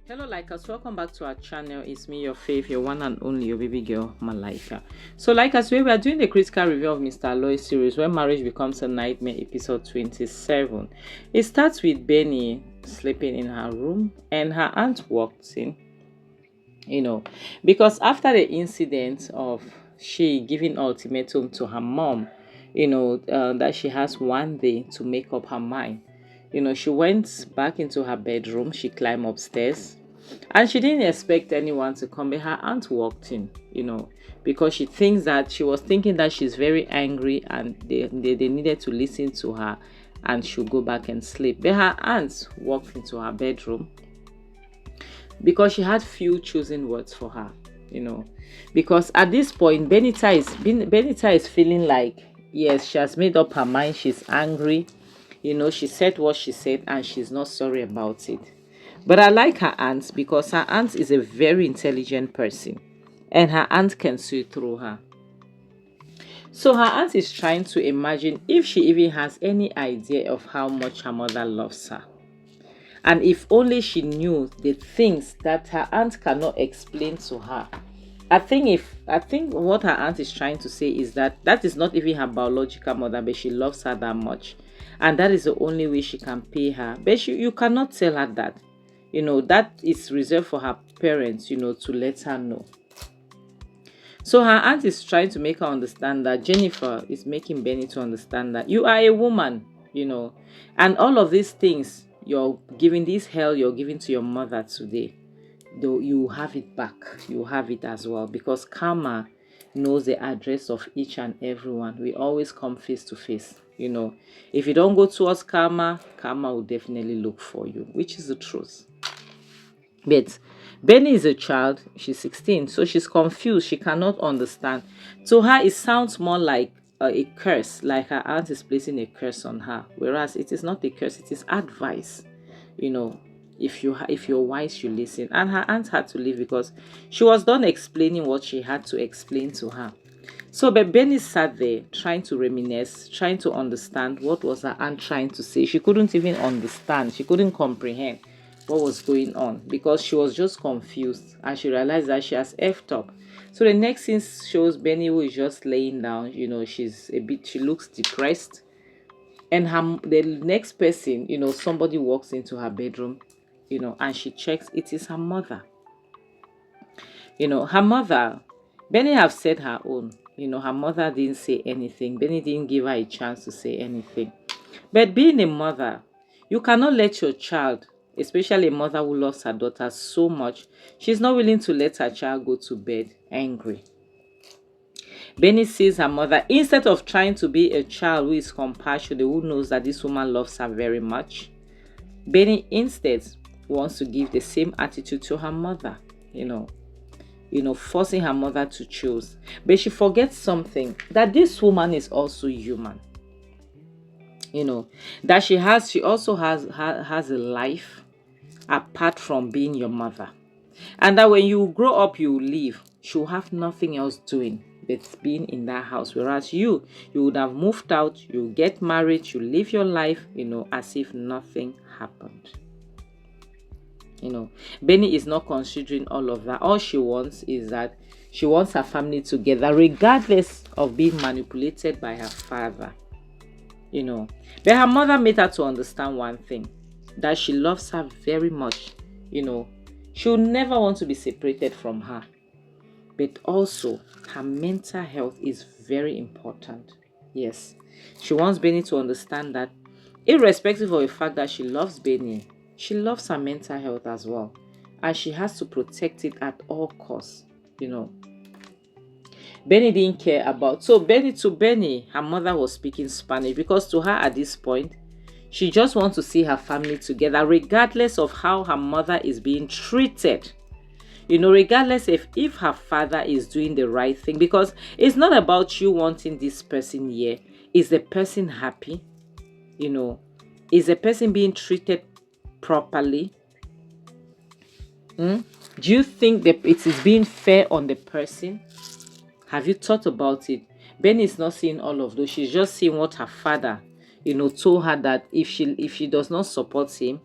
Hello likers, welcome back to our channel. It's me, your fave, your one and only, your baby girl Malaika. So likers, we are doing the critical review of Mr. Aloy series, When Marriage Becomes a Nightmare, episode 27. It starts with Benny sleeping in her room and her aunt walks in, because after the incident of she giving ultimatum to her mom, that she has one day to make up her mind. She went back into her bedroom, she climbed upstairs, and she didn't expect anyone to come, but her aunt walked in, because she was thinking that she's very angry and they needed to listen to her and she'll go back and sleep. But her aunt walked into her bedroom because she had few choosing words for her, because at this point, Benita is feeling like, yes, she has made up her mind, she's angry, she said what she said and she's not sorry about it. But I like her aunt because her aunt is a very intelligent person and her aunt can see through her. So her aunt is trying to imagine if she even has any idea of how much her mother loves her. And if only she knew the things that her aunt cannot explain to her. I think what her aunt is trying to say is that is not even her biological mother, but she loves her that much. And that is the only way she can pay her. But you cannot tell her that. That is reserved for her parents, to let her know. So her aunt is trying to make her understand that Jennifer is making Benny to understand that you are a woman, and all of these things you're giving, this hell you're giving to your mother today, though you have it back, you have it as well, because karma knows the address of each and everyone. We always come face to face. If you don't go towards karma will definitely look for you, which is the truth. But Benny is a child, she's 16, so she's confused, she cannot understand. To her, it sounds more like a curse, like her aunt is placing a curse on her, whereas it is not a curse, it is advice. If you're wise, you listen. And her aunt had to leave because she was done explaining what she had to explain to her. So but Benny sat there trying to reminisce, trying to understand what was her aunt trying to say. She couldn't even understand, she couldn't comprehend what was going on because she was just confused and she realized that she has effed up. So the next scene shows Benny, who is just laying down. She looks depressed, and the next person, somebody walks into her bedroom, and she checks. It is her mother. Her mother, Benny have said her own. Her mother didn't say anything. Benny didn't give her a chance to say anything. But being a mother, you cannot let your child, especially a mother who loves her daughter so much, she's not willing to let her child go to bed angry. Benny sees her mother, instead of trying to be a child who is compassionate, who knows that this woman loves her very much, Benny instead wants to give the same attitude to her mother, forcing her mother to choose. But she forgets something, that this woman is also human. That she also has a life apart from being your mother. And that when you grow up, you leave, she'll have nothing else doing but being in that house. Whereas you would have moved out, you get married, you live your life, as if nothing happened. Benny is not considering all of that. All she wants is that she wants her family together, regardless of being manipulated by her father. But her mother made her to understand one thing, that she loves her very much. She'll never want to be separated from her. But also, her mental health is very important. Yes, she wants Benny to understand that irrespective of the fact that she loves Benny, she loves her mental health as well. And she has to protect it at all costs, Benny didn't care about. So Benny, her mother was speaking Spanish because to her at this point, she just wants to see her family together, regardless of how her mother is being treated. Regardless if her father is doing the right thing. Because it's not about you wanting this person here. Is the person happy? Is the person being treated properly? Do you think that it is being fair on the person? Have you thought about it? Benny is not seeing all of those. She's just seeing what her father, told her, that if she does not support him,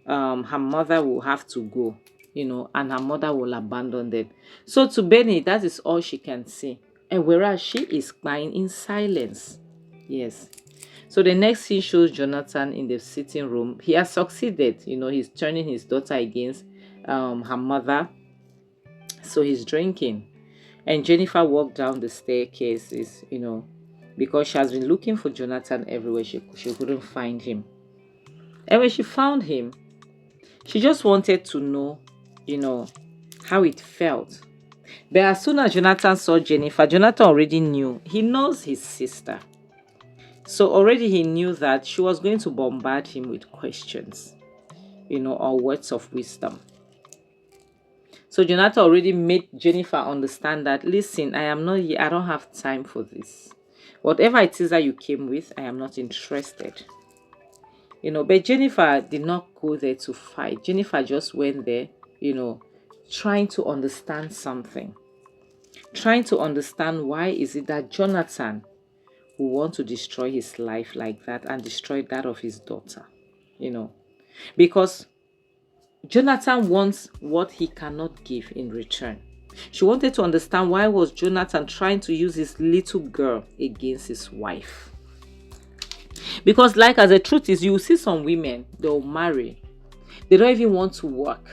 her mother will have to go. and her mother will abandon them. So to Benny, that is all she can see. And whereas she is crying in silence. Yes. So the next scene shows Jonathan in the sitting room. He has succeeded. He's turning his daughter against her mother. So he's drinking. And Jennifer walked down the staircases, because she has been looking for Jonathan everywhere. She couldn't find him. And when she found him, she just wanted to know, how it felt. But as soon as Jonathan saw Jennifer, Jonathan already knew. He knows his sister. So already he knew that she was going to bombard him with questions, or words of wisdom. So Jonathan already made Jennifer understand that, listen, I don't have time for this. Whatever it is that you came with, I am not interested. But Jennifer did not go there to fight. Jennifer just went there, trying to understand something. Trying to understand why is it that Jonathan would want to destroy his life like that and destroy that of his daughter. Because Jonathan wants what he cannot give in return. She wanted to understand why was Jonathan trying to use his little girl against his wife. Because as the truth is, you see some women, they'll marry. They don't even want to work.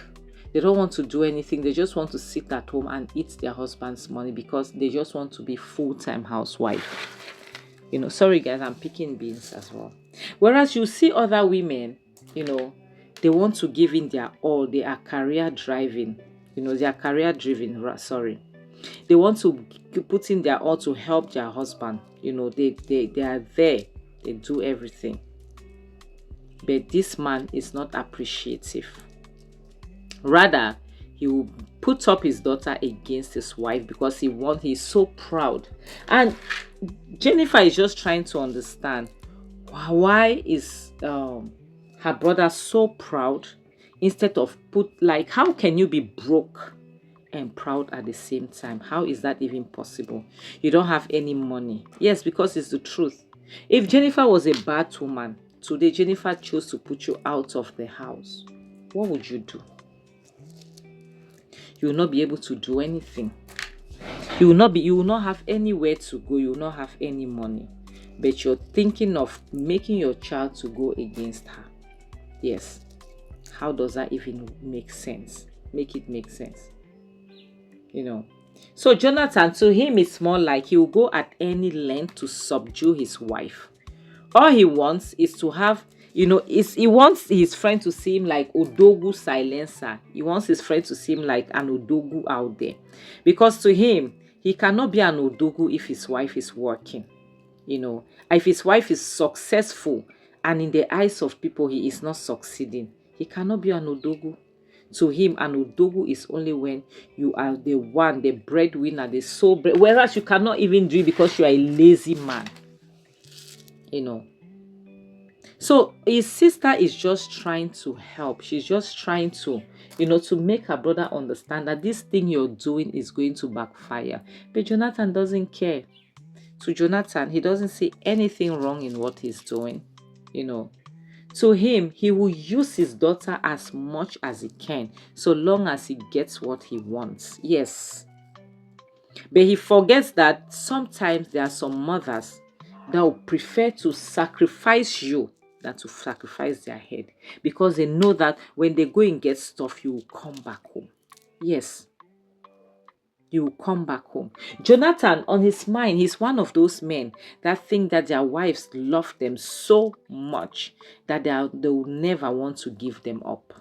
They don't want to do anything. They just want to sit at home and eat their husband's money because they just want to be full-time housewife. Sorry guys, I'm picking beans as well. Whereas you see other women, they want to give in their all. They are career driving. They are career driven. Sorry. They want to put in their all to help their husband. They are there. They do everything. But this man is not appreciative. Rather, he will put up his daughter against his wife because he's so proud. And Jennifer is just trying to understand why is her brother so proud instead of how can you be broke and proud at the same time? How is that even possible? You don't have any money. Yes, because it's the truth. If Jennifer was a bad woman, today Jennifer chose to put you out of the house, what would you do? You will not be able to do anything. You will not have anywhere to go. You will not have any money. But you're thinking of making your child to go against her. Yes. How does that even make sense? Make it make sense. So Jonathan, to him, it's more like he will go at any length to subdue his wife. All he wants is to have, he wants his friend to see him like Odogu silencer. He wants his friend to see him like an Odogu out there. Because to him, he cannot be an Odogu if his wife is working. If his wife is successful and in the eyes of people he is not succeeding, he cannot be an Odogu. To him, an Odogu is only when you are the one, the breadwinner, the sole bread. Whereas you cannot even do it because you are a lazy man. So his sister is just trying to help. She's just trying to, to make her brother understand that this thing you're doing is going to backfire. But Jonathan doesn't care. To Jonathan, he doesn't see anything wrong in what he's doing. To him, he will use his daughter as much as he can, so long as he gets what he wants. Yes. But he forgets that sometimes there are some mothers that would prefer to sacrifice you than to sacrifice their head. Because they know that when they go and get stuff, you will come back home. Yes. You will come back home. Jonathan, on his mind, he's one of those men that think that their wives love them so much that they will never want to give them up.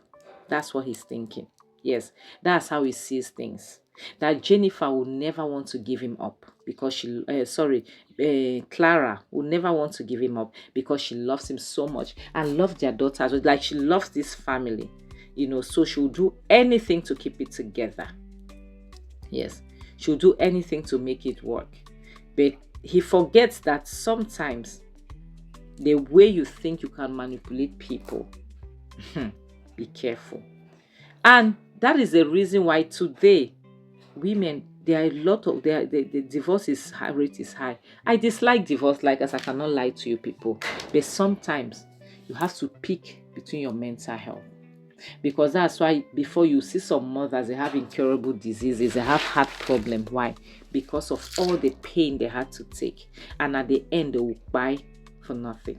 That's what he's thinking. Yes, that's how he sees things. That Jennifer will never want to give him up because Clara will never want to give him up because she loves him so much and loves their daughter as well. Like she loves this family, so she'll do anything to keep it together. Yes, she'll do anything to make it work. But he forgets that sometimes the way you think you can manipulate people, be careful. And that is the reason why today, women, there are a lot of, the divorce rate is high. I dislike divorce, as I cannot lie to you people. But sometimes you have to pick between your mental health. Because that's why before you see some mothers, they have incurable diseases, they have heart problem. Why? Because of all the pain they had to take, and at the end they will buy for nothing.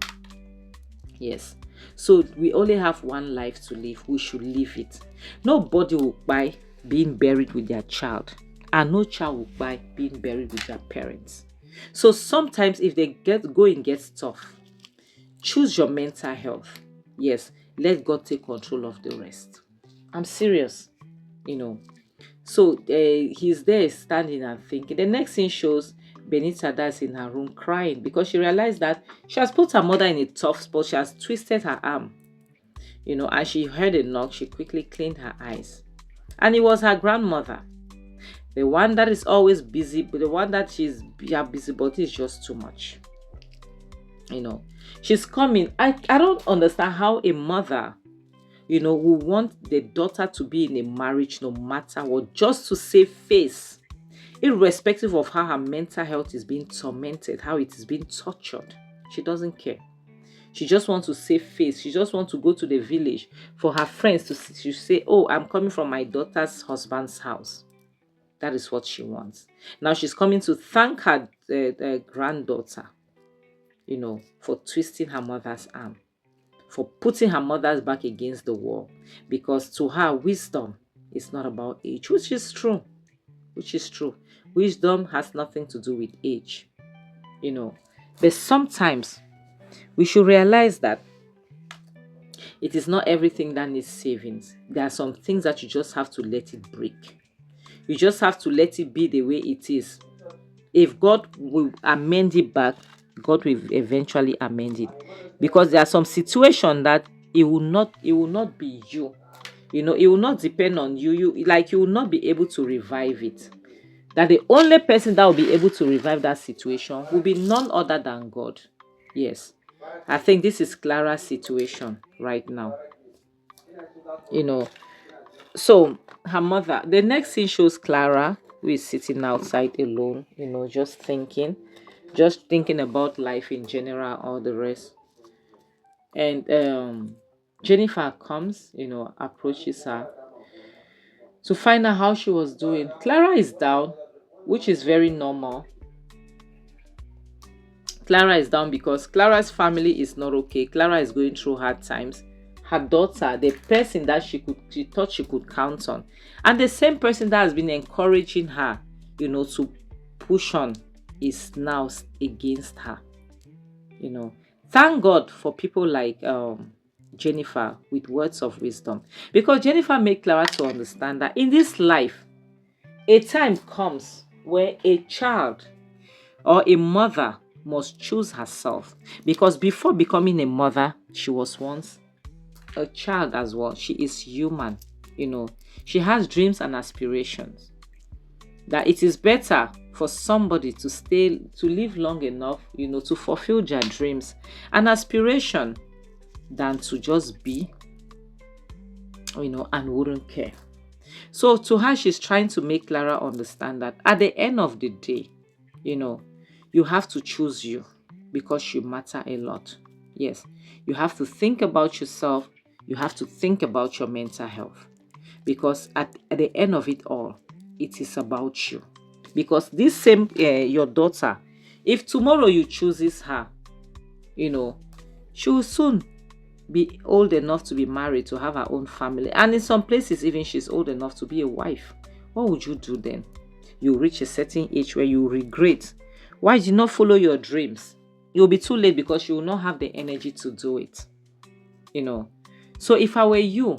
Yes. So we only have one life to live. We should live it. Nobody will buy being buried with their child, and no child will buy being buried with their parents. So sometimes if they going gets tough, choose your mental health. Yes, let God take control of the rest. I'm serious, you know. So he's there standing and thinking. The next thing shows Benita that's in her room crying because she realized that she has put her mother in a tough spot. She has twisted her arm. As she heard a knock, she quickly cleaned her eyes. And it was her grandmother. The one that is always busy, but the one that busy, but it's just too much. She's coming. I don't understand how a mother who want the daughter to be in a marriage no matter what, just to save face, irrespective of how her mental health is being tormented, how it is being tortured. She doesn't care. She just wants to save face. She just wants to go to the village for her friends to say, oh, I'm coming from my daughter's husband's house. That is what she wants. Now she's coming to thank her granddaughter, for twisting her mother's arm, for putting her mother's back against the wall, because to her, wisdom is not about age, which is true. Wisdom has nothing to do with age, but sometimes we should realize that it is not everything that needs savings. There are some things that you just have to let it break. You just have to let it be the way it is. If God will amend it back, God will eventually amend it, because there are some situations that it will not be you. It will not depend on you. You will not be able to revive it. That the only person that will be able to revive that situation will be none other than God. Yes, I think this is Clara's situation right now. So her mother. The next scene shows Clara, who is sitting outside alone. Just thinking about life in general, all the rest. And Jennifer comes, approaches her to find out how she was doing. Clara is down, which is very normal. Clara is down because Clara's family is not okay. Clara is going through hard times. Her daughter, the person that she thought she could count on, and the same person that has been encouraging her, to push on, is now against her. Thank God for people like Jennifer with words of wisdom, because Jennifer made Clara to understand that in this life, a time comes where a child or a mother must choose herself, because before becoming a mother, she was once a child as well. She is human. She has dreams and aspirations. That it is better for somebody to live long enough, to fulfill their dreams and aspiration, than to just be, and wouldn't care. So to her, she's trying to make Clara understand that at the end of the day, you have to choose you, because you matter a lot. Yes, you have to think about yourself. You have to think about your mental health, because at the end of it all, it is about you. Because this same your daughter, if tomorrow you chooses her, she will soon be old enough to be married, to have her own family, and in some places even she's old enough to be a wife. What would you do then? You reach a certain age where you regret why did you not follow your dreams. You'll be too late, because you will not have the energy to do it. So if I were you,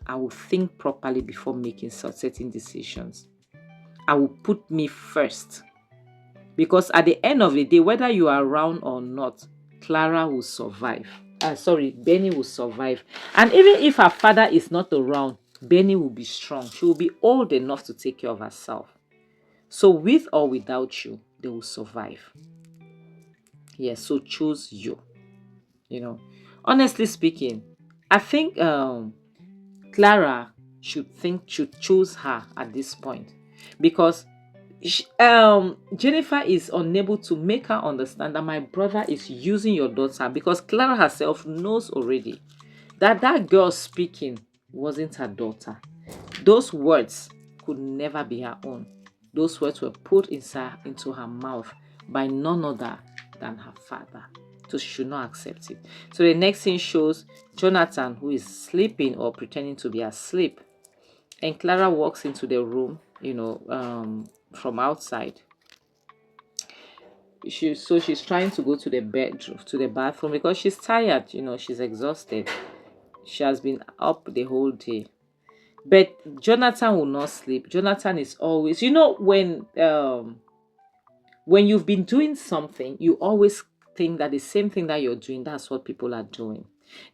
I would think properly before making certain decisions. I will put me first, because at the end of the day, whether you are around or not, Clara will survive. Benny will survive. And even if her father is not around, Benny will be strong. She will be old enough to take care of herself. So with or without you, they will survive. Yes, so choose you. Honestly speaking, I think Clara should choose her at this point, because Jennifer is unable to make her understand that my brother is using your daughter, because Clara herself knows already that girl speaking wasn't her daughter. Those words could never be her own. Those words were put into her mouth by none other than her father. So she should not accept it. So the next scene shows Jonathan, who is sleeping or pretending to be asleep. And Clara walks into the room, from outside. She's trying to go to the bedroom, to the bathroom, because she's tired, she's exhausted. She has been up the whole day. But Jonathan will not sleep. Jonathan is always, when you've been doing something, you always think that the same thing that you're doing, that's what people are doing.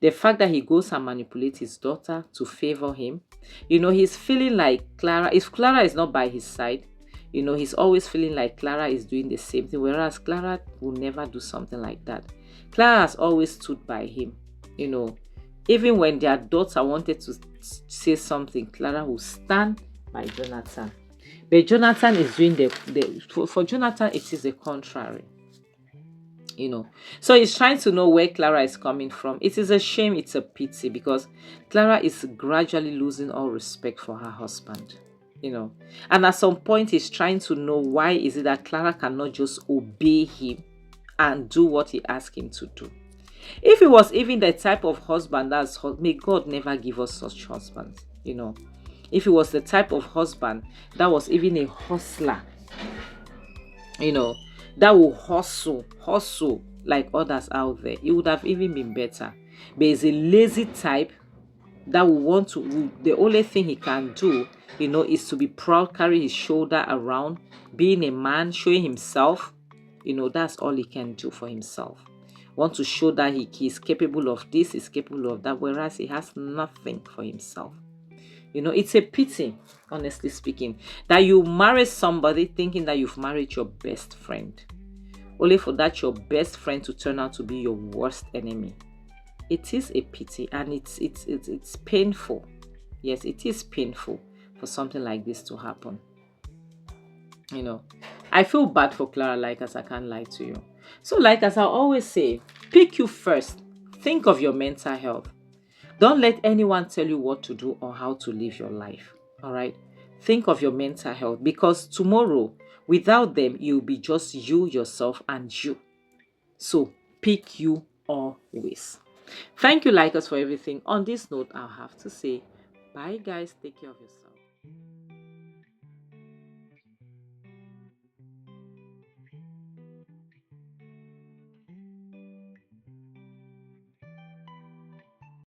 The fact that he goes and manipulates his daughter to favor him, he's feeling like Clara, if Clara is not by his side, he's always feeling like Clara is doing the same thing, whereas Clara will never do something like that. Clara has always stood by him, even when their daughter wanted to say something, Clara will stand by Jonathan. But Jonathan is doing for Jonathan, it is the contrary. So he's trying to know where Clara is coming from. It is a shame, it's a pity, because Clara is gradually losing all respect for her husband. And at some point he's trying to know why is it that Clara cannot just obey him and do what he asked him to do. If he was even the type of husband may God never give us such husbands. If he was the type of husband that was even a hustler, that will hustle like others out there, it would have even been better. But he's a lazy type that will want to, the only thing he can do, is to be proud, carry his shoulder around, being a man, showing himself. That's all he can do for himself. Want to show that he is capable of this, is capable of that, whereas he has nothing for himself. It's a pity, honestly speaking, that you marry somebody thinking that you've married your best friend, only for that your best friend to turn out to be your worst enemy. It is a pity, and it's painful. Yes, it is painful for something like this to happen. I feel bad for Clara, like as I can't lie to you. So, like as I always say, pick you first. Think of your mental health. Don't let anyone tell you what to do or how to live your life. All right? Think of your mental health, because tomorrow, without them, you'll be just you, yourself, and you. So, pick you always. Thank you, likers, for everything. On this note, I'll have to say, bye, guys. Take care of yourself.